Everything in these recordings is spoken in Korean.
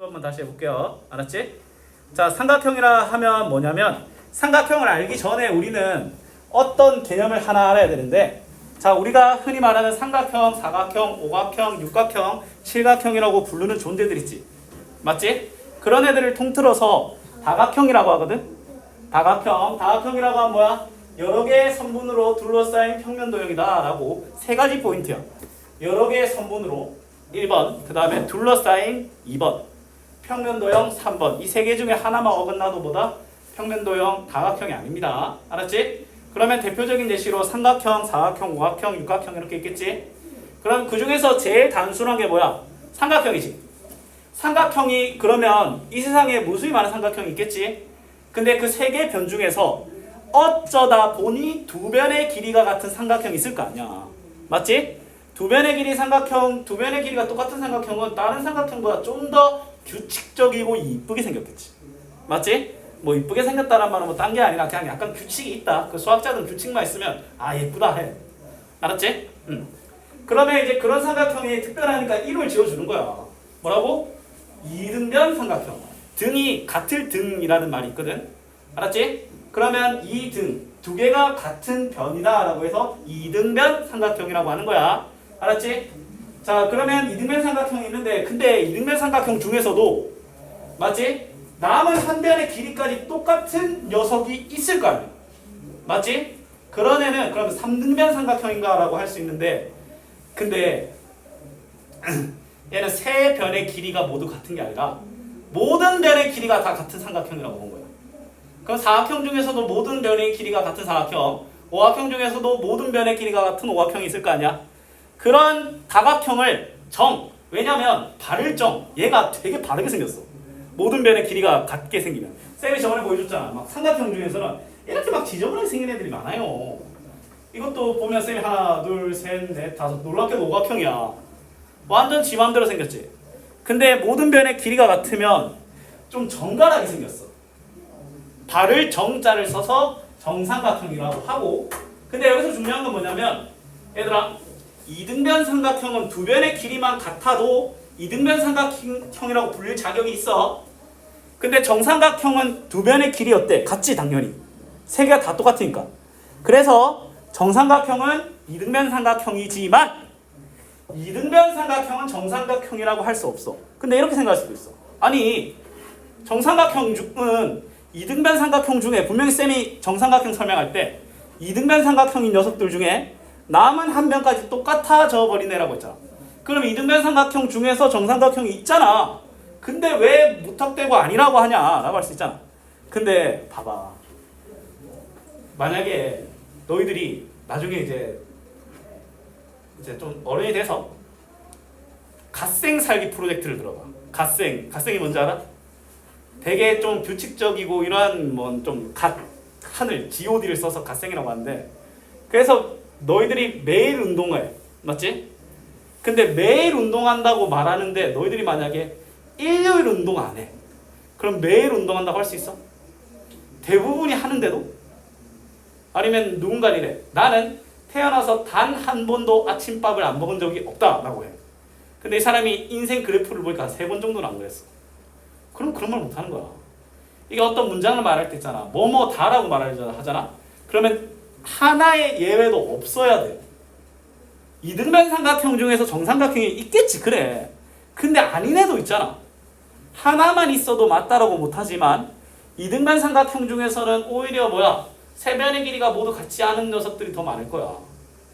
한번 다시 해볼게요. 알았지? 자, 삼각형이라 하면 뭐냐면 삼각형을 알기 전에 우리는 어떤 개념을 하나 알아야 되는데, 자, 우리가 흔히 말하는 삼각형, 사각형, 오각형, 육각형, 칠각형이라고 부르는 존재들 있지. 맞지? 그런 애들을 통틀어서 다각형이라고 하거든. 다각형이라고 하면 뭐야? 여러 개의 선분으로 둘러싸인 평면도형이다 라고 세 가지 포인트야. 여러 개의 선분으로 1번, 그 다음에 둘러싸인 2번, 평면도형 3번. 이 세 개 중에 하나만 어긋나도 뭐다? 평면도형, 다각형이 아닙니다. 알았지? 그러면 대표적인 예시로 삼각형, 사각형, 오각형, 육각형 이렇게 있겠지? 그럼 그 중에서 제일 단순한 게 뭐야? 삼각형이지. 삼각형이 그러면 이 세상에 무수히 많은 삼각형이 있겠지? 근데 그 세 개 변 중에서 어쩌다 보니 두 변의 길이가 같은 삼각형이 있을 거 아니야. 맞지? 두 변의 길이 삼각형, 두 변의 길이가 똑같은 삼각형은 다른 삼각형보다 좀 더 규칙적이고 이쁘게 생겼겠지. 맞지? 뭐 이쁘게 생겼다는 말은 뭐 딴 게 아니라 그냥 약간 규칙이 있다. 그 수학자들은 규칙만 있으면 아 예쁘다 해. 알았지? 그러면 이제 그런 삼각형이 특별하니까 이름을 지어주는 거야. 뭐라고? 이등변 삼각형. 등이 같을 등이라는 말이 있거든. 알았지? 그러면 이 등 두 개가 같은 변이다 라고 해서 이등변 삼각형이라고 하는 거야. 알았지? 자, 그러면 이등변 삼각형이 있는데, 근데 이등변 삼각형 중에서도 맞지? 남은 한 변의 길이까지 똑같은 녀석이 있을 거 아니야. 맞지? 그런 애는 그럼 3등변 삼각형인가 라고 할 수 있는데, 근데 얘는 세 변의 길이가 모두 같은 게 아니라 모든 변의 길이가 다 같은 삼각형이라고 본 거야. 그럼 사각형 중에서도 모든 변의 길이가 같은 사각형, 오각형 중에서도 모든 변의 길이가 같은 오각형이 있을 거 아니야. 그런 다각형을 왜냐면 발을정, 얘가 되게 바르게 생겼어. 모든 변의 길이가 같게 생기면. 쌤이 저번에 보여줬잖아. 막 삼각형 중에서는 이렇게 막 지저분하게 생긴 애들이 많아요. 이것도 보면 쌤이 하나, 둘, 셋, 넷, 다섯, 놀랍게도 오각형이야. 완전 지 맘대로 생겼지. 근데 모든 변의 길이가 같으면 좀 정갈하게 생겼어. 발을 정자를 써서 정삼각형이라고 하고, 근데 여기서 중요한 건 뭐냐면 얘들아, 이등변 삼각형은 두 변의 길이만 같아도 이등변 삼각형이라고 불릴 자격이 있어. 근데 정삼각형은 두 변의 길이 어때? 같지 당연히. 세 개가 다 똑같으니까. 그래서 정삼각형은 이등변 삼각형이지만 이등변 삼각형은 정삼각형이라고 할 수 없어. 근데 이렇게 생각할 수도 있어. 아니, 정삼각형은 이등변 삼각형 중에 분명히 쌤이 정삼각형 설명할 때 이등변 삼각형인 녀석들 중에 남은 한 변까지 똑같아져 버린 애라고 했잖아. 그럼 이등변 삼각형 중에서 정삼각형이 있잖아. 근데 왜 무턱대고 아니라고 하냐라고 할 수 있잖아. 근데 봐봐. 만약에 너희들이 나중에 이제 좀 어른이 돼서 갓생 살기 프로젝트를 들어봐. 갓생이 뭔지 알아? 되게 좀 규칙적이고 이러한 뭐 좀 하늘 god를 써서 갓생이라고 하는데, 그래서 너희들이 매일 운동해. 맞지? 근데 매일 운동한다고 말하는데 너희들이 만약에 일요일 운동 안 해. 그럼 매일 운동한다고 할 수 있어? 대부분이 하는데도? 아니면 누군가 이래. 나는 태어나서 단 한 번도 아침밥을 안 먹은 적이 없다라고 해. 근데 이 사람이 인생 그래프를 보니까 3번 정도는 안 그랬어. 그럼 그런 말 못하는 거야. 이게 어떤 문장을 말할 때 있잖아. 뭐뭐 다라고 말하잖아. 그러면 하나의 예외도 없어야 돼. 이등변 삼각형 중에서 정삼각형이 있겠지, 그래. 근데 아닌 애도 있잖아. 하나만 있어도 맞다라고 못하지만 이등변 삼각형 중에서는 오히려 뭐야? 세 변의 길이가 모두 같지 않은 녀석들이 더 많을 거야.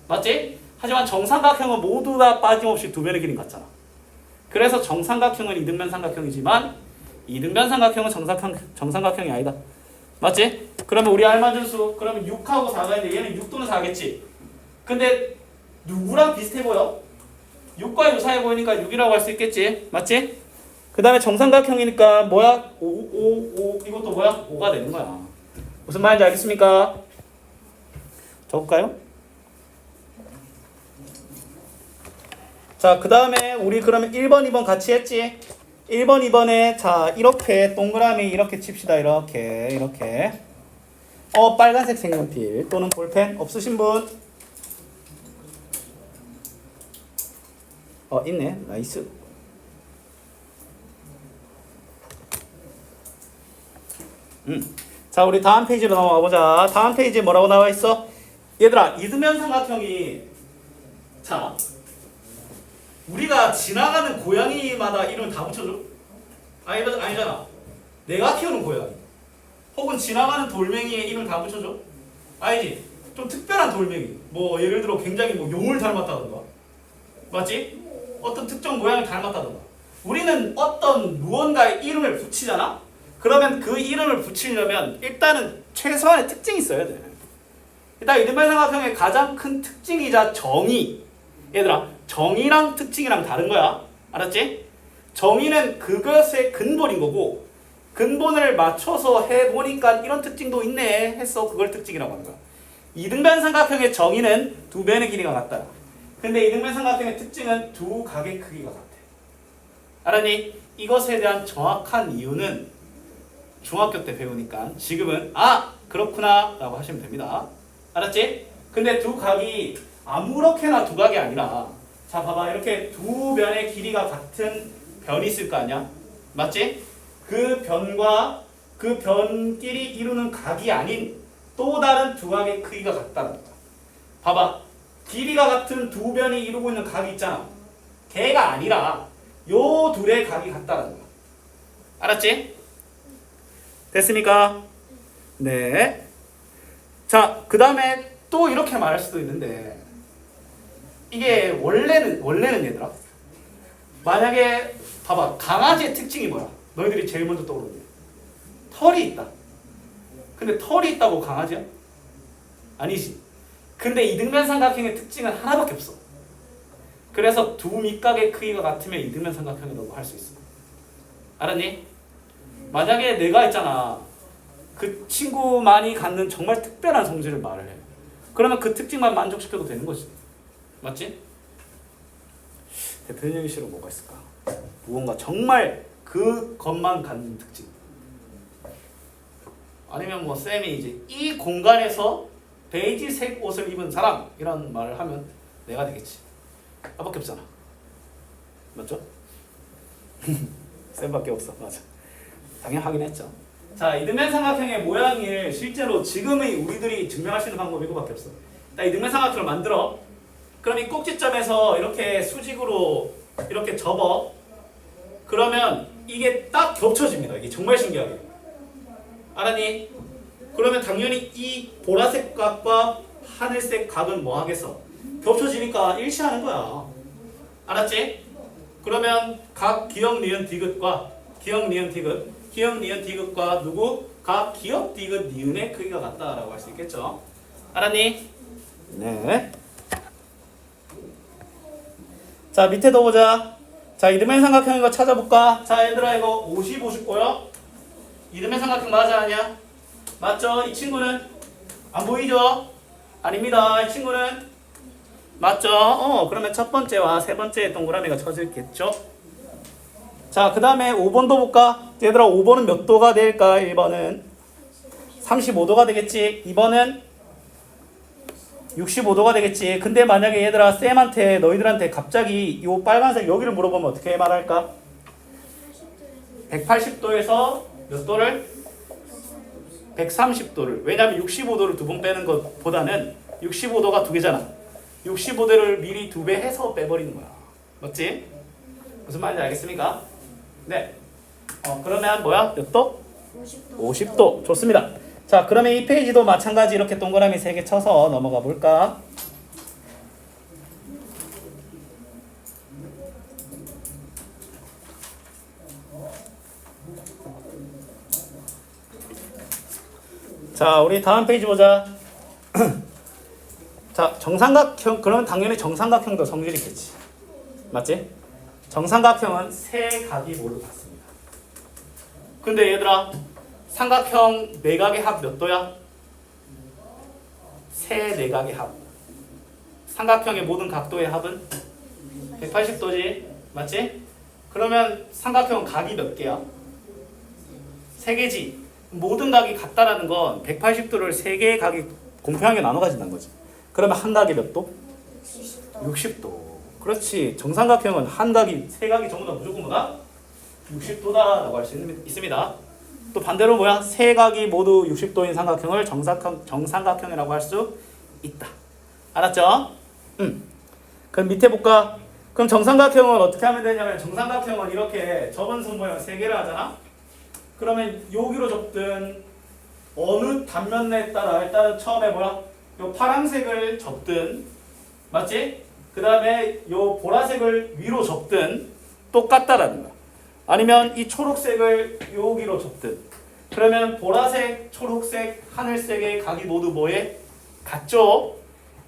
맞지? 하지만 정삼각형은 모두 다 빠짐없이 두 변의 길이는 같잖아. 그래서 정삼각형은 이등변 삼각형이지만 이등변 삼각형은 정삼각형이 아니다. 맞지? 그러면 우리 알맞은 수, 그러면 6하고 4가 있는데 얘는 6 또는 4겠지. 근데 누구랑 비슷해 보여? 6과 유사해 보이니까 6이라고 할 수 있겠지. 맞지? 그 다음에 정삼각형이니까 뭐야? 5 이것도 뭐야? 5가 되는 거야. 무슨 말인지 알겠습니까? 적을까요? 자, 그 다음에 우리 그러면 1번, 2번 같이 했지? 1번, 2번에 자 이렇게 동그라미 이렇게 칩시다. 이렇게 빨간색 색연필 또는 볼펜 없으신 분? 있네. 나이스. 자, 우리 다음 페이지로 넘어가 보자. 다음 페이지에 뭐라고 나와 있어? 얘들아, 이등변 삼각형이 자, 우리가 지나가는 고양이마다 이름 다 붙여줘? 아니잖아. 내가 키우는 고양이. 혹은 지나가는 돌멩이에 이름 다 붙여줘? 아니지. 좀 특별한 돌멩이. 뭐 예를 들어 굉장히 뭐 용을 닮았다던가. 맞지? 어떤 특정 모양을 닮았다던가. 우리는 어떤 무언가의 이름을 붙이잖아? 그러면 그 이름을 붙이려면 일단은 최소한의 특징이 있어야 돼. 일단 이등변 삼각형의 가장 큰 특징이자 정의. 얘들아, 정의랑 특징이랑 다른 거야. 알았지? 정의는 그것의 근본인 거고 근본을 맞춰서 해보니까 이런 특징도 있네 했어. 그걸 특징이라고 하는 거야. 이등변 삼각형의 정의는 두 변의 길이가 같다. 근데 이등변 삼각형의 특징은 두 각의 크기가 같아. 알았니? 이것에 대한 정확한 이유는 중학교 때 배우니까 지금은 아 그렇구나 라고 하시면 됩니다. 알았지? 근데 두 각이 아무렇게나 두 각이 아니라 자 봐봐 이렇게 두 변의 길이가 같은 변이 있을 거 아니야? 맞지? 그 변과 그 변끼리 이루는 각이 아닌 또 다른 두 각의 크기가 같다는 거야. 봐봐 길이가 같은 두 변이 이루고 있는 각이 있잖아. 걔가 아니라 요 둘의 각이 같다는 거야. 알았지? 됐습니까? 네. 자, 그 다음에 또 이렇게 말할 수도 있는데 이게 원래는 얘들아 만약에 봐봐 강아지의 특징이 뭐야? 너희들이 제일 먼저 떠오르는 게 털이 있다. 근데 털이 있다고 강아지야? 아니지. 근데 이등변 삼각형의 특징은 하나밖에 없어. 그래서 두 밑각의 크기가 같으면 이등변 삼각형이라고 할 수 있어. 알았니? 만약에 내가 있잖아. 그 친구만이 갖는 정말 특별한 성질을 말을 해. 그러면 그 특징만 만족시켜도 되는 거지. 맞지? 대표님실로 뭐가 있을까? 무언가 정말 그것만 갖는 특징. 아니면 뭐 쌤이 이제 이 공간에서 베이지색 옷을 입은 사람 이런 말을 하면 내가 되겠지. 나밖에 없잖아. 맞죠? 쌤밖에 없어. 맞아. 당연히 하긴 했죠. 자, 이등변 삼각형의 모양을 실제로 지금의 우리들이 증명할 수 있는 방법이 이거밖에 없어. 일단 이등변 삼각형을 만들어. 그럼 이 꼭지점에서 이렇게 수직으로 이렇게 접어. 그러면 이게 딱 겹쳐집니다. 이게 정말 신기하게. 알았니? 그러면 당연히 이 보라색 각과 하늘색 각은 뭐 하겠어? 겹쳐지니까 일치하는 거야. 알았지? 그러면 각 기역 니은 디귿과 기역 니은 디귿, 기역 니은 디귿과 누구? 각 기역 디귿 니은의 크기가 같다라고 할 수 있겠죠. 알았니? 네. 자, 밑에도 보자. 자, 이등변 삼각형 이거 찾아볼까? 자, 얘들아 이거 50, 50고요. 이등변 삼각형 맞아 아니야? 맞죠? 이 친구는 안 보이죠? 아닙니다. 이 친구는 맞죠? 그러면 첫 번째와 세 번째 동그라미가 쳐졌겠죠? 자, 그 다음에 5번도 볼까? 얘들아 5번은 몇 도가 될까? 1번은 35도가 되겠지. 2번은 65도가 되겠지. 근데 만약에 얘들아 쌤한테 너희들한테 갑자기 요 빨간색 여기를 물어보면 어떻게 말할까? 180도에서 몇 도를? 130도를. 왜냐면 65도를 두 번 빼는 것보다는 65도가 두 개잖아. 65도를 미리 두 배 해서 빼버리는 거야. 맞지? 무슨 말인지 알겠습니까? 네. 그러면 뭐야? 몇 도? 50도. 좋습니다. 자, 그러면 이 페이지도 마찬가지 이렇게 동그라미 3개 쳐서 넘어가 볼까? 자, 우리 다음 페이지 보자. 자, 정삼각형, 그러면 당연히 정삼각형도 성질이 있겠지. 맞지? 정삼각형은 세 각이 모두 같습니다. 근데 얘들아, 삼각형 내각의 합 몇 도야? 세 내각의 합. 삼각형의 모든 각도의 합은 180도지. 맞지? 그러면 삼각형 각이 몇 개야? 세 개지. 모든 각이 같다라는 건 180도를 세 개의 각이 공평하게 나눠 가진다는 거지. 그러면 한 각이 몇 도? 60도. 그렇지. 정삼각형은 한 각이 세 각이 전부 다 무조건 뭐다? 60도다라고 할 수 있습니다. 또 반대로 뭐야? 세 각이 모두 60도인 삼각형을 정삼각형이라고 할 수 있다. 알았죠? 그럼 밑에 볼까? 그럼 정삼각형은 어떻게 하면 되냐면 정삼각형은 이렇게 접은선 모양 세 개를 하잖아. 그러면 여기로 접든 어느 단면에 따라 일단은 처음에 뭐야? 요 파란색을 접든 맞지? 그 다음에 요 보라색을 위로 접든 똑같다라는 거야. 아니면 이 초록색을 여기로 접든 그러면 보라색, 초록색, 하늘색의 각이 모두 뭐에? 같죠?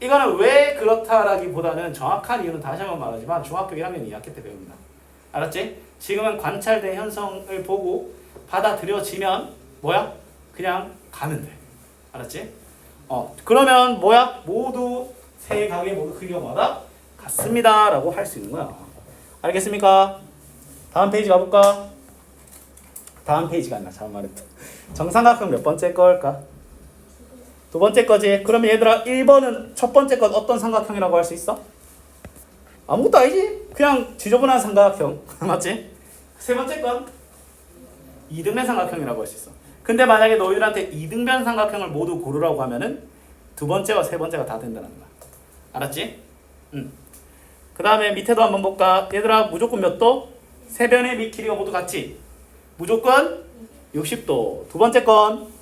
이거는 왜 그렇다라기보다는 정확한 이유는 다시 한번 말하지만 중학교 1학년 2학기 때 배웁니다. 알았지? 지금은 관찰된 현상을 보고 받아들여지면 뭐야? 그냥 가면 돼. 알았지? 그러면 뭐야? 모두 세 각의 모두 크기가 뭐다? 같습니다 라고 할 수 있는 거야. 알겠습니까? 다음 페이지 가볼까? 다음 페이지가 아니라 잘못 말했다. 정삼각형 몇 번째 걸까? 두 번째 거지. 그러면 얘들아 1번은 첫 번째 건 어떤 삼각형이라고 할 수 있어? 아무것도 아니지. 그냥 지저분한 삼각형. 맞지? 세 번째 건 2등변 삼각형이라고 할 수 있어. 근데 만약에 너희들한테 2등변 삼각형을 모두 고르라고 하면은 두 번째와 세 번째가 다 된다는 거야. 알았지? 그 다음에 밑에도 한번 볼까? 얘들아 무조건 몇 도? 세 변의 밑 길이가 모두 같지? 무조건 60도. 두 번째 건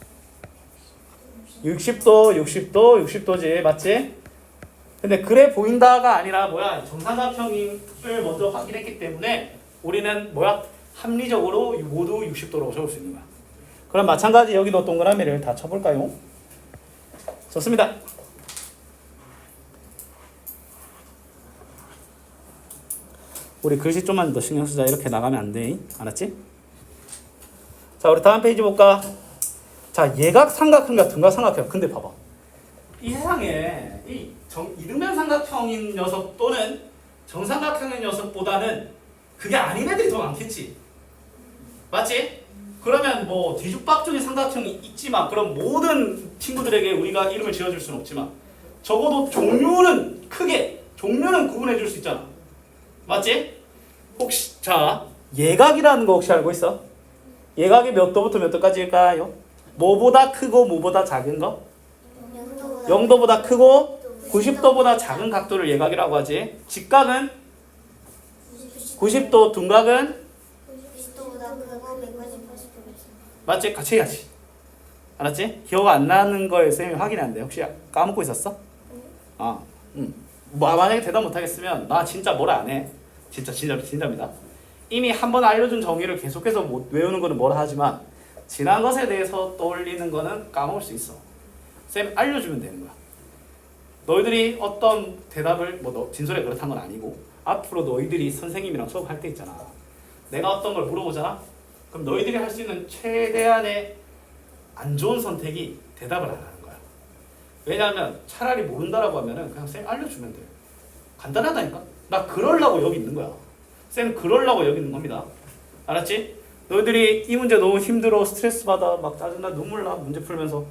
60도, 60도지. 맞지? 근데 그래 보인다가 아니라 뭐야? 정삼각형을 먼저 확인했기 때문에 우리는 뭐야? 합리적으로 모두 60도로 적을 수 있는 거야. 그럼 마찬가지 여기도 동그라미를 다 쳐볼까요? 좋습니다. 우리 글씨 좀만 더 신경 쓰자. 이렇게 나가면 안 돼. 알았지? 자, 우리 다음 페이지 볼까? 자, 예각 삼각형과 등각 삼각형. 근데 봐봐. 이 세상에 이 이등변 삼각형인 녀석 또는 정삼각형인 녀석보다는 그게 아닌 애들이 더 많겠지. 맞지? 그러면 뭐 뒤죽박죽의 삼각형이 있지만 그럼 모든 친구들에게 우리가 이름을 지어줄 수는 없지만 적어도 종류는 구분해 줄 수 있잖아. 맞지? 혹시 자 예각이라는 거 혹시 알고 있어? 예각이 몇 도부터 몇 도까지일까요? 뭐보다 크고 뭐보다 작은 거? 0도보다 크고 90도보다 작은 각도를 예각이라고 하지. 직각은 90도, 둔각은 90도보다 크고 180, 80도. 맞지? 같이 해야지. 알았지? 기억 안 나는 걸 쌤이 확인 안 돼. 혹시 까먹고 있었어? 뭐 만약에 대답 못 하겠으면 나 진짜 뭐라 안 해. 진짜입니다. 이미 한 번 알려준 정의를 계속해서 못 외우는 거는 뭐라 하지만 지난 것에 대해서 떠올리는 거는 까먹을 수 있어. 쌤 알려주면 되는 거야. 너희들이 어떤 대답을 진솔에 그렇다는 건 아니고 앞으로 너희들이 선생님이랑 수업할 때 있잖아. 내가 어떤 걸 물어보잖아. 그럼 너희들이 할 수 있는 최대한의 안 좋은 선택이 대답을 안 하는 거야. 왜냐하면 차라리 모른다라고 하면은 그냥 쌤 알려주면 돼. 간단하다니까. 나 그러려고 여기 있는 거야. 쌤 그러려고 여기 있는 겁니다. 알았지? 너희들이 이 문제 너무 힘들어, 스트레스 받아, 막 짜증나, 눈물 나 문제 풀면서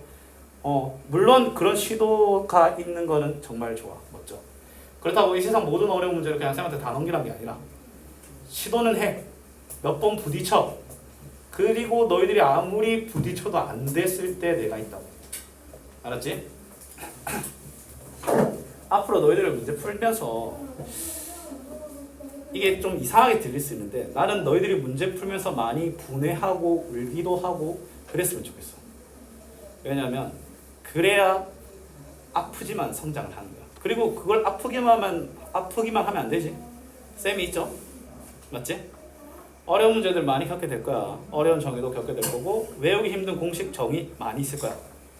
물론 그런 시도가 있는 거는 정말 좋아. 멋져. 그렇다고 이 세상 모든 어려운 문제를 그냥 쌤한테 다 넘기란 게 아니라 시도는 해. 몇 번 부딪혀. 그리고 너희들이 아무리 부딪혀도 안 됐을 때 내가 있다고. 알았지? 앞으로 너희들을 문제 풀면서 이게 좀 이상하게 들릴 수 있는데 나는 너희들이 문제 풀면서 많이 분해하고 울기도 하고 그랬으면 좋겠어. 왜냐면 그래야 아프지만 성장을 하는 거야. 그리고 그걸 아프기만 하면 안 되지. 쌤이 있죠? 맞지? 어려운 문제들 많이 겪게 될 거야. 어려운 정의도 겪게 될 거고 외우기 힘든 공식 정의 많이 있을 거야.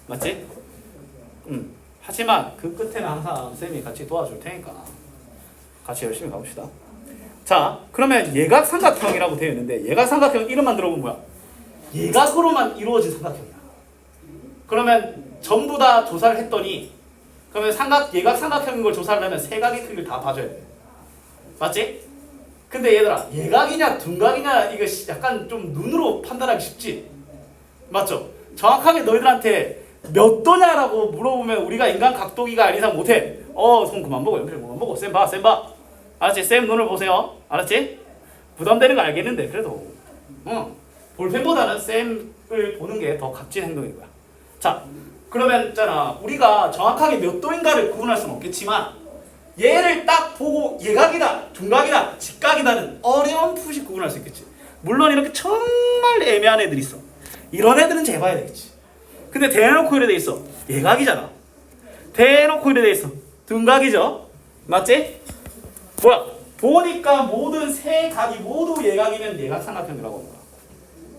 맞지? 하지만 그 끝에는 항상 쌤이 같이 도와줄 테니까 같이 열심히 가봅시다. 자, 그러면 예각 삼각형이라고 되어 있는데 예각 삼각형 이름만 들어보면 뭐야? 예각으로만 이루어진 삼각형이야. 그러면 전부 다 조사를 했더니 그러면 예각 삼각형인 걸 조사를 하면 세 각의 크기를 다 봐줘야 돼. 맞지? 근데 얘들아 예각이냐 둔각이냐 이거 약간 좀 눈으로 판단하기 쉽지? 맞죠? 정확하게 너희들한테 몇 도냐라고 물어보면 우리가 인간 각도기가 아닌 이상 못해. 손 그만 보고 연필 그만 보고 쌤 봐. 알았지? 쌤 눈을 보세요. 알았지? 부담되는 거 알겠는데 그래도 볼펜보다는 쌤을 보는 게 더 값진 행동인 거야. 자, 그러면 있잖아. 우리가 정확하게 몇 도인가를 구분할 수는 없겠지만 얘를 딱 보고 예각이다, 둔각이다, 직각이다는 어렴풋이 구분할 수 있겠지. 물론 이렇게 정말 애매한 애들이 있어. 이런 애들은 재봐야 되겠지. 근데 대놓고 이래 돼 있어. 예각이잖아. 대놓고 이래 돼 있어. 둔각이죠. 맞지? 뭐야? 보니까 모든 세 각이 모두 예각이면 예각 삼각형이라고 합니다.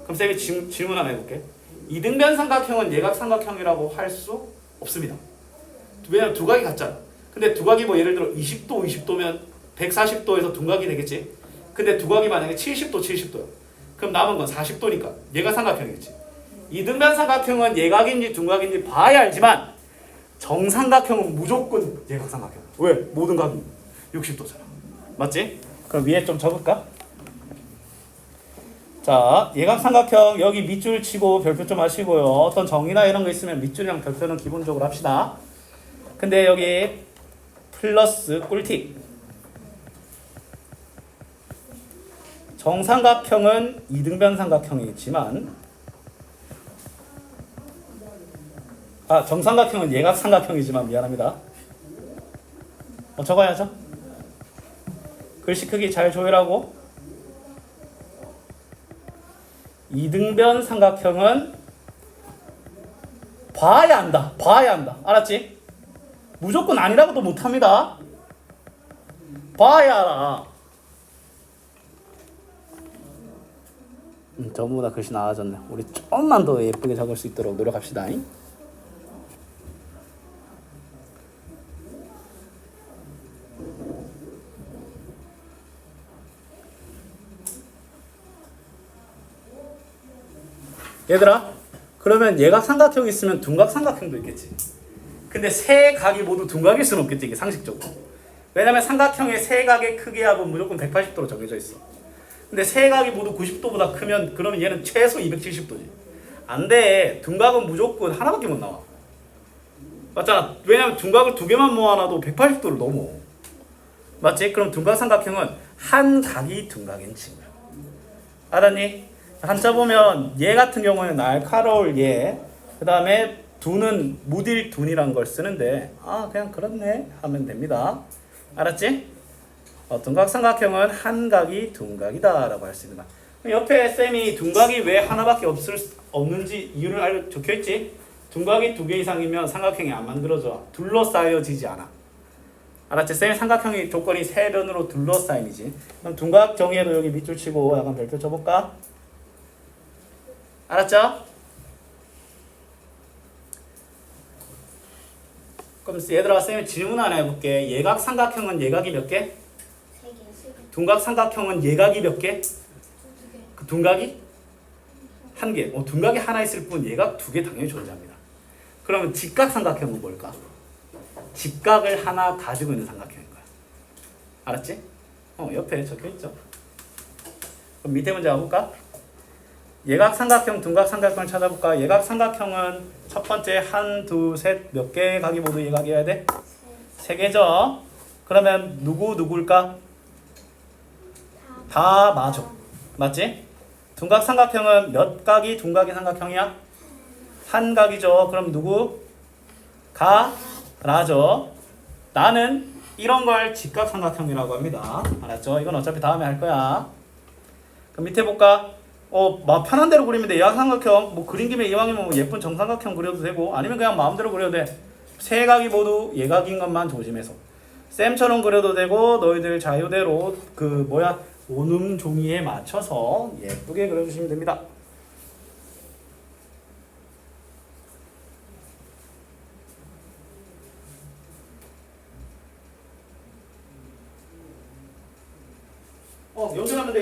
그럼 쌤이 질문 하나 해볼게. 이등변 삼각형은 예각 삼각형이라고 할 수 없습니다. 왜냐면 두 각이 같잖아. 근데 두 각이 뭐 예를 들어 20도, 20도면 140도에서 둔각이 되겠지. 근데 두 각이 만약에 70도, 70도야. 그럼 남은 건 40도니까 예각 삼각형이겠지. 이등변 삼각형은 예각인지 둔각인지 봐야 알지만 정삼각형은 무조건 예각 삼각형. 왜? 모든 각이 60도잖아. 맞지? 그럼 위에 좀 적을까? 자, 예각 삼각형 여기 밑줄 치고 별표 좀 하시고요. 어떤 정의나 이런 거 있으면 밑줄이랑 별표는 기본적으로 합시다. 근데 여기 플러스 꿀팁. 정삼각형은 이등변 삼각형이지만 정삼각형은 예각 삼각형이지만 미안합니다. 적어야죠. 글씨 크기 잘 조율하고. 이등변 삼각형은 봐야 한다. 봐야 한다. 알았지? 무조건 아니라고도 못합니다. 봐야 알아. 전부 다 글씨 나아졌네. 우리 조금만 더 예쁘게 적을 수 있도록 노력합시다. 얘들아, 그러면 예각 삼각형이 있으면 둔각 삼각형도 있겠지. 근데 세 각이 모두 둔각일 수는 없겠지, 이게 상식적으로. 왜냐면 삼각형의 세 각의 크기합은 무조건 180도로 정해져 있어. 근데 세 각이 모두 90도보다 크면 그러면 얘는 최소 270도지. 안 돼. 둔각은 무조건 하나밖에 못 나와. 맞잖아. 왜냐면 둔각을 두 개만 모아놔도 180도를 넘어. 맞지? 그럼 둔각 삼각형은 한 각이 둔각인 친구야. 알았니? 한자 보면 얘 같은 경우는 날카로울 얘, 그 다음에 둔은 무딜 둔이란 걸 쓰는데 그냥 그렇네 하면 됩니다. 알았지? 둔각 삼각형은 한 각이 둔각이다 라고 할 수 있는 말. 옆에 쌤이 둔각이 왜 하나밖에 없는지 이유를 적혀있지? 둔각이 두 개 이상이면 삼각형이 안 만들어져. 둘러싸여지지 않아. 알았지? 쌤이 삼각형이 조건이 세 변으로 둘러싸임이지. 그럼 둔각 정의에도 여기 밑줄 치고 약간 별표 쳐볼까? 알았죠? 그럼 얘들아 쌤이 질문 하나 해볼게. 예각 삼각형은 예각이 몇 개? 3개. 둔각 삼각형은 예각이 몇 개? 2개. 그 둔각이? 한 개. 둔각이 하나 있을 뿐 예각 두 개 당연히 존재합니다. 그러면 직각 삼각형은 뭘까? 직각을 하나 가지고 있는 삼각형인 거야. 알았지? 옆에 적혀있죠. 그럼 밑에 문제 가볼까? 예각 삼각형, 둔각 삼각형을 찾아볼까? 예각 삼각형은 첫 번째 한, 둘, 셋 몇 개의 각이 모두 예각이어야 돼? 세 개죠. 그러면 누굴까? 다 맞아. 맞지? 둔각 삼각형은 몇 각이 둔각인 삼각형이야? 한 각이죠. 그럼 누구? 라죠. 나는 이런 걸 직각 삼각형이라고 합니다. 알았죠? 이건 어차피 다음에 할 거야. 그럼 밑에 볼까? 편한 대로 그리면 돼. 예각 삼각형 뭐 그린 김에 이왕이면 뭐 예쁜 정삼각형 그려도 되고 아니면 그냥 마음대로 그려도 돼. 세 각이 모두 예각인 것만 조심해서. 쌤처럼 그려도 되고 너희들 자유대로 원음 종이에 맞춰서 예쁘게 그려주시면 됩니다.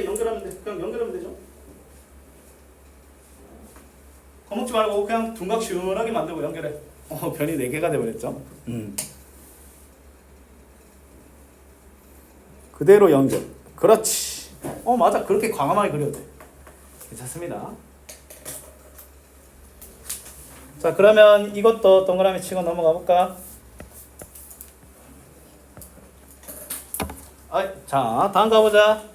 연결하면 돼. 그냥 연결하면 되죠. 겁먹지 말고 그냥 둔각 시원하게 만들고 연결해. 변이 4개가 되어버렸죠. 그대로 연결. 그렇지. 맞아. 그렇게 과감하게 그려도 돼. 괜찮습니다. 자, 그러면 이것도 동그라미 치고 넘어가 볼까? 자, 다음 가보자.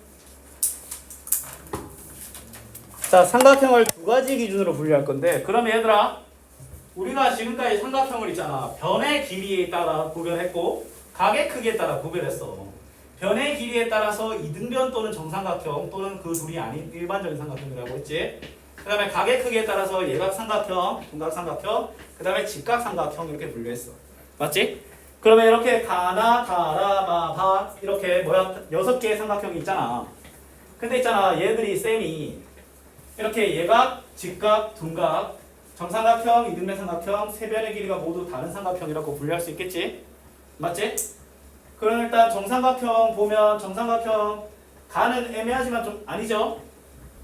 자, 삼각형을 두 가지 기준으로 분류할 건데, 그럼 얘들아, 우리가 지금까지 삼각형을 있잖아. 변의 길이에 따라 구별했고, 각의 크기에 따라 구별했어. 변의 길이에 따라서 이등변 또는 정삼각형 또는 그 둘이 아닌 일반적인 삼각형이라고 했지. 그 다음에 각의 크기에 따라서 예각삼각형, 둔각삼각형, 그 다음에 직각삼각형 이렇게 분류했어. 맞지? 그러면 이렇게 가나, 다라, 마, 바 이렇게 뭐야 6개의 삼각형이 있잖아. 근데 있잖아 얘들이 쌤이 이렇게 예각, 직각, 둔각, 정삼각형, 이등변 삼각형, 세 변의 길이가 모두 다른 삼각형이라고 분류할 수 있겠지? 맞지? 그럼 일단 정삼각형 보면 정삼각형 가는 애매하지만 좀 아니죠?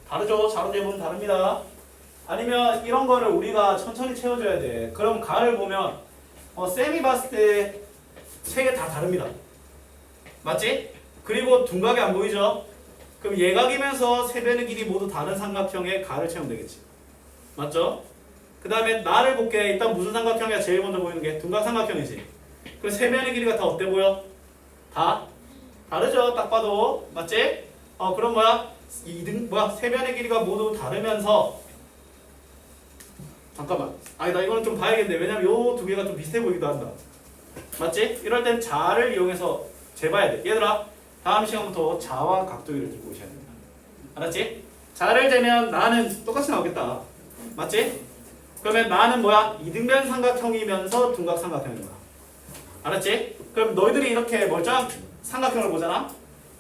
다르죠? 자로 재보면 다릅니다. 아니면 이런 거를 우리가 천천히 채워줘야 돼. 그럼 가를 보면 쌤이 봤을 때 세 개 다 다릅니다. 맞지? 그리고 둔각이 안 보이죠? 그럼 예각이면서 세 변의 길이 모두 다른 삼각형에 가를 채우면 되겠지. 맞죠? 그 다음에 나를 볼게. 일단 무슨 삼각형이야? 제일 먼저 보이는 게 둔각 삼각형이지. 그럼 세 변의 길이가 다 어때 보여? 다 다르죠? 딱 봐도. 맞지? 그럼 세 변의 길이가 모두 다르면서 잠깐만. 아니 나 이거는 좀 봐야겠네. 왜냐면 요 두 개가 좀 비슷해 보이기도 한다. 맞지? 이럴 땐 자를 이용해서 재봐야 돼. 얘들아 다음 시간부터 자와 각도기를 들고 오셔야 됩니다. 알았지? 자를 재면 나는 똑같이 나오겠다. 맞지? 그러면 나는 뭐야? 이등변 삼각형이면서 둔각 삼각형인 거야. 알았지? 그럼 너희들이 이렇게 멀쩡한 삼각형을 보잖아?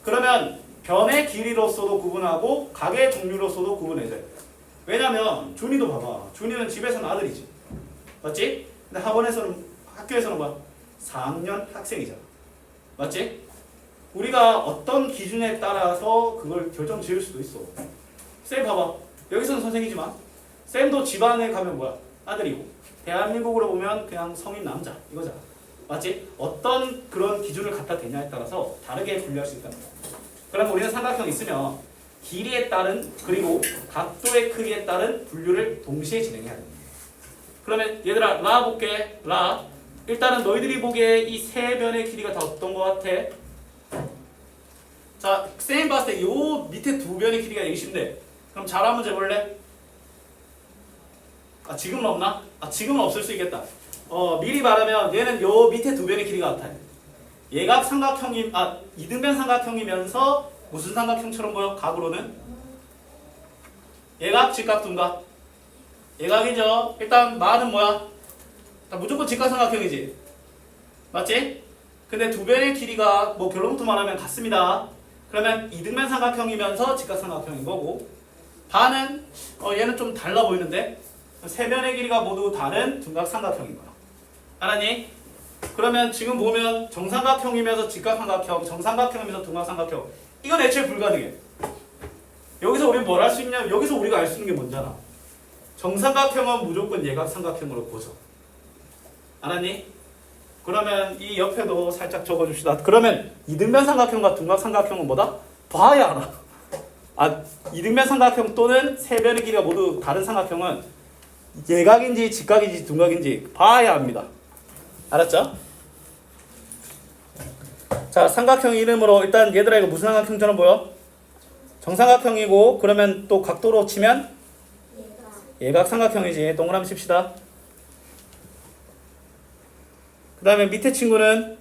그러면 변의 길이로서도 구분하고 각의 종류로서도 구분해줘야 돼. 왜냐면 준이도 봐봐. 준이는 집에서는 아들이지. 맞지? 근데 학교에서는 뭐야? 4학년 학생이잖아. 맞지? 우리가 어떤 기준에 따라서 그걸 결정 지을 수도 있어. 쌤 봐봐. 여기서는 선생이지만 쌤도 집안에 가면 뭐야? 아들이고 대한민국으로 보면 그냥 성인 남자 이거잖아. 맞지? 어떤 그런 기준을 갖다 대냐에 따라서 다르게 분류할 수 있다는 거야. 그럼 우리는 삼각형이 있으면 길이에 따른 그리고 각도의 크기에 따른 분류를 동시에 진행해야 됩니다. 그러면 얘들아 라 볼게. 라 일단은 너희들이 보기에 이 세 변의 길이가 다 어떤 거 같아? 자, 쌤 봤을 때 요 밑에 두 변의 길이가 20인데 그럼 잘 한번 재볼래? 지금은 없나? 지금은 없을 수 있겠다. 미리 말하면 얘는 요 밑에 두 변의 길이가 같아요. 예각 삼각형이 이등변 삼각형이면서 무슨 삼각형처럼 보여? 각으로는 예각, 직각, 둔각. 예각이죠. 일단 마는 뭐야? 무조건 직각 삼각형이지. 맞지? 근데 두 변의 길이가 뭐 결론부터 말하면 같습니다. 그러면 이등변 삼각형이면서 직각 삼각형인 거고 바는 얘는 좀 달라 보이는데 세 변의 길이가 모두 다른 둔각 삼각형인 거야. 알았니? 그러면 지금 보면 정삼각형이면서 직각삼각형, 정삼각형이면서 둔각삼각형 이건 애초에 불가능해. 여기서 우리는 뭘 할 수 있냐면 여기서 우리가 알 수 있는 게 뭔잖아. 정삼각형은 무조건 예각삼각형으로 고정. 알았니? 그러면 이 옆에도 살짝 적어줍시다. 그러면 이등변 삼각형과 둔각삼각형은 뭐다? 봐야 알아. 이등변 삼각형 또는 세 변의 길이가 모두 다른 삼각형은 예각인지 직각인지 둔각인지 봐야 합니다. 알았죠? 자, 삼각형 이름으로 일단 얘들아 이거 무슨 삼각형처럼 보여? 정삼각형이고 그러면 또 각도로 치면 예각 삼각형이지. 동그라미 칩시다. 그 다음에 밑에 친구는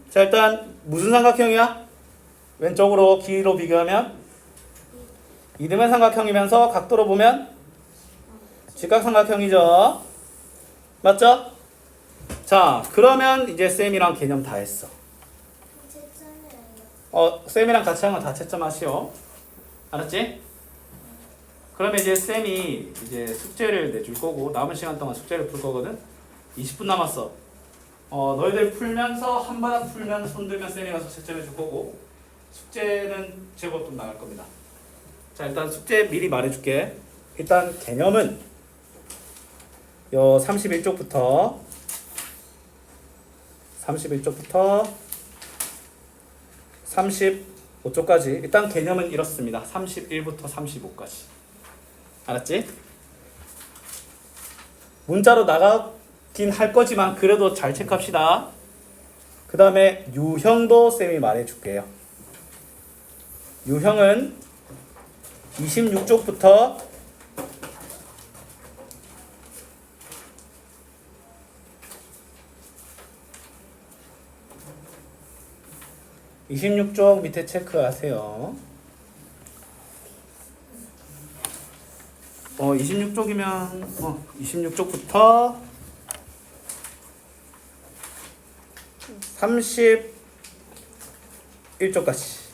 자 일단 무슨 삼각형이야? 왼쪽으로 길이로 비교하면 이등변 삼각형이면서 각도로 보면 직각삼각형이죠. 맞죠? 자 그러면 이제 쌤이랑 개념 다 했어. 쌤이랑 같이 하면 다 채점하시오. 알았지? 그러면 이제 쌤이 이제 숙제를 내줄 거고 남은 시간 동안 숙제를 풀 거거든. 20분 남았어. 너희들 풀면서 한 바닥 풀면 손 들면 쌤이 가서 채점해 줄 거고 숙제는 제법 좀 나갈 겁니다. 자 일단 숙제 미리 말해줄게. 일단 개념은 요 31쪽부터 35쪽까지 일단 개념은 이렇습니다. 31부터 35까지. 알았지? 문자로 나가긴 할 거지만 그래도 잘 체크합시다. 그 다음에 유형도 쌤이 말해줄게요. 유형은 26쪽부터 26쪽 밑에 체크하세요. 26쪽이면 26쪽부터 31쪽까지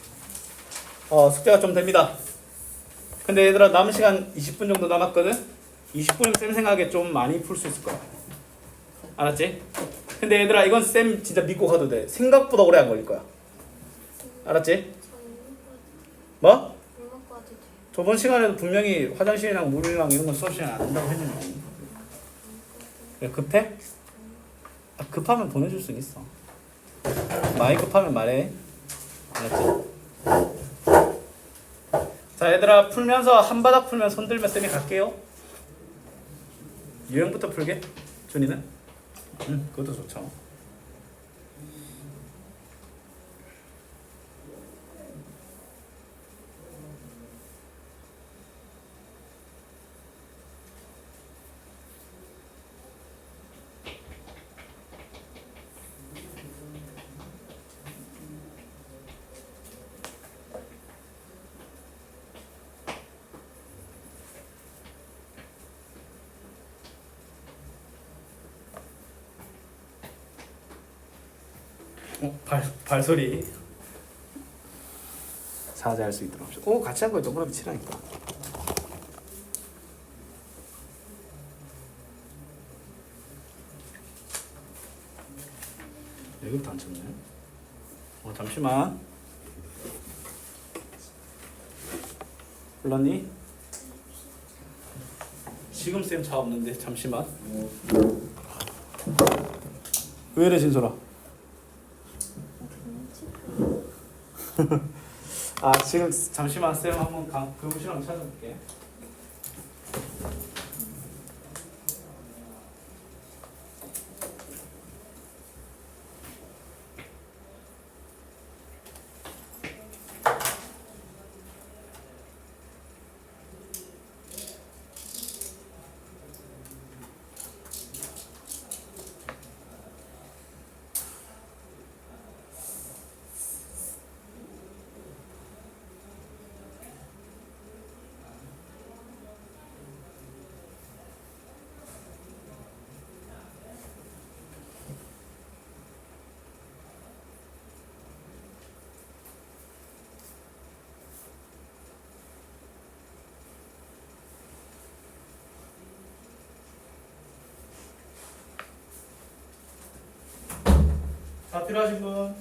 숙제가 좀 됩니다. 근데 얘들아 남은 시간 20분 정도 남았거든? 20분이면 쌤 생각에 좀 많이 풀 수 있을 거야. 알았지? 근데 얘들아 이건 쌤 진짜 믿고 가도 돼. 생각보다 오래 안 걸릴 거야. 알았지? 뭐? 물 먹고 와도 돼. 저번 시간에도 분명히 화장실이랑 물이랑 이런 건 수업 시간에 안 된다고 했는데. 왜 급해? 급하면 보내줄 수 있어. 많이 급하면 말해. 알았지? 자 얘들아 풀면서 한 바닥 풀면 손 들면 쌤이 갈게요. 유형부터 풀게. 준이는? 그것도 좋죠. 발소리 자제할 수 있도록 합시다. 같이 한 거에 동그라미 치라니까. 여기부터 안 쳤네. 잠시만. 불렀니? 지금 쌤 차 없는데 잠시만. 왜 이래 진솔아? 지금 잠시만 쌤 한번 교무실 한번 찾아볼게. 다 필요하신 분?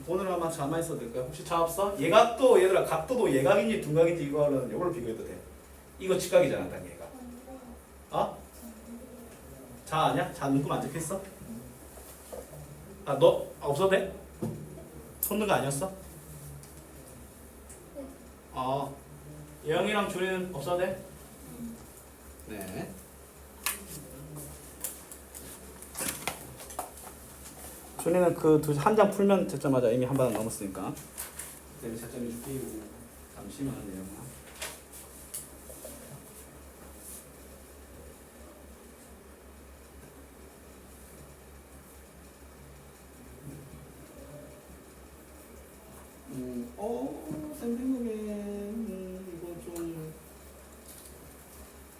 오늘 아마 자만 있어도 될까요? 혹시 자 없어? 예각도 얘들아 각도도 예각인지 둔각인지 이거는 이걸로 비교해도 돼. 이거 직각이잖아 딱 얘가. 자 아니야? 자 눈금 안 적혀있어? 너 없어도 돼? 손든 거 아니었어? 예영이랑 준이는 없어도 돼? 네. 준이는 그 한 장 풀면 됐자마자 이미 한 바닥 넘었으니까. 쌤이 채점해 줄게. 잠시만 예영아. 쌤 생각에 이건 좀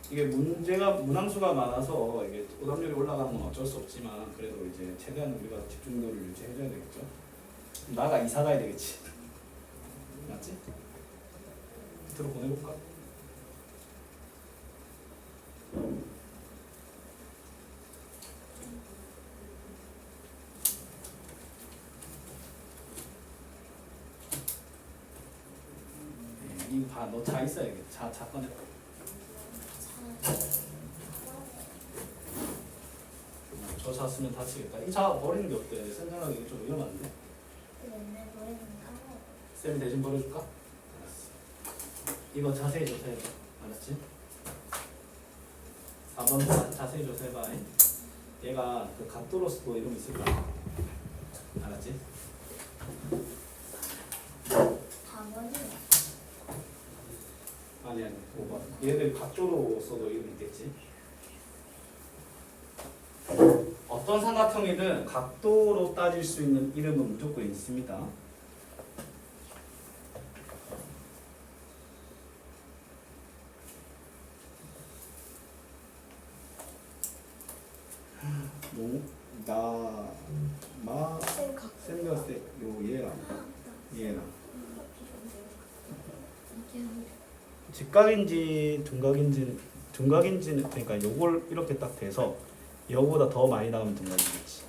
이게 문항수가 많아서 이게 오답률이 올라가는 건 어쩔 수 없지만 그래도 이제 최대한 우리가 집중도를 유지해줘야 되겠죠. 나가 이사 가야 되겠지. 맞지? 밑으로 보내볼까? 이거 봐, 너 자 있어야겠다. 자 꺼내. 저 자 쓰면 다치겠다. 이 자 버리는 게 어때? 쌤 생각에 이거 좀 위험한데? 쌤이 대신 버려줄까? 알았어. 이거 자세히 조사해봐. 알았지? 4번 자세히 조사해봐. 얘가 그 각도로서도 이런 거 있을 거야. 알았지? 4번이요. 아니 5번. 얘들 각도로서도 이런 거 있겠지? 어떤 삼각형이든 각도로 따질 수 있는 이름은 무조건 있습니다. 마, 쌤각. 쌤과 얘랑 얘랑 직각인지 둔각인지는 그러니까 요걸 이렇게 딱 돼서 여보다 더 많이 나가면 둔각이겠지.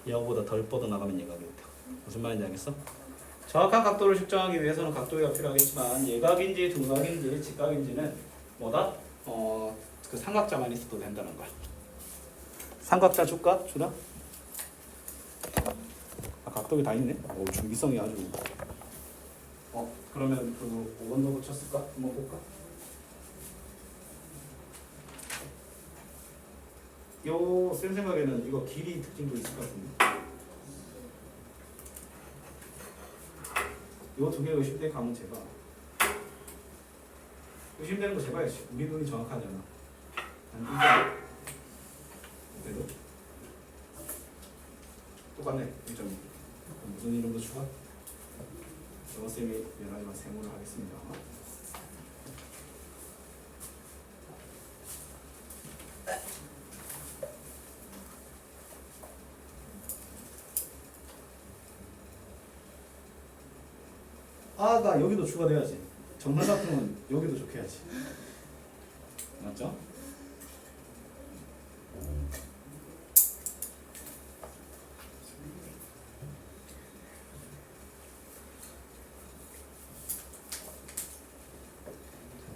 여보다 덜 뻗어 나가면 예각이겠다. 무슨 말인지 알겠어? 정확한 각도를 측정하기 위해서는 각도가 필요하겠지만 예각인지 둔각인지 직각인지는 뭐다? 그 삼각자만 있어도 된다는 거야. 삼각자 줄까? 주나? 아, 각도기 다 있네. 오, 준비성이 아주. 그러면 그 5번도 붙였을까? 한번 볼까? 쌤 생각에는 이거 길이 특징도 있을 것 같은데. 요 두 개 의심돼 가면 제발. 의심되는 거 제발. 우리 눈이 정확하잖아. 그래도 똑같네. 1점. 무슨 이름도 추가? 쌤이 미안하지만 세모를 하겠습니다. 아가 여기도 추가돼야지. 정사각형은 여기도 적혀야지. 맞죠?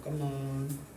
잠깐만.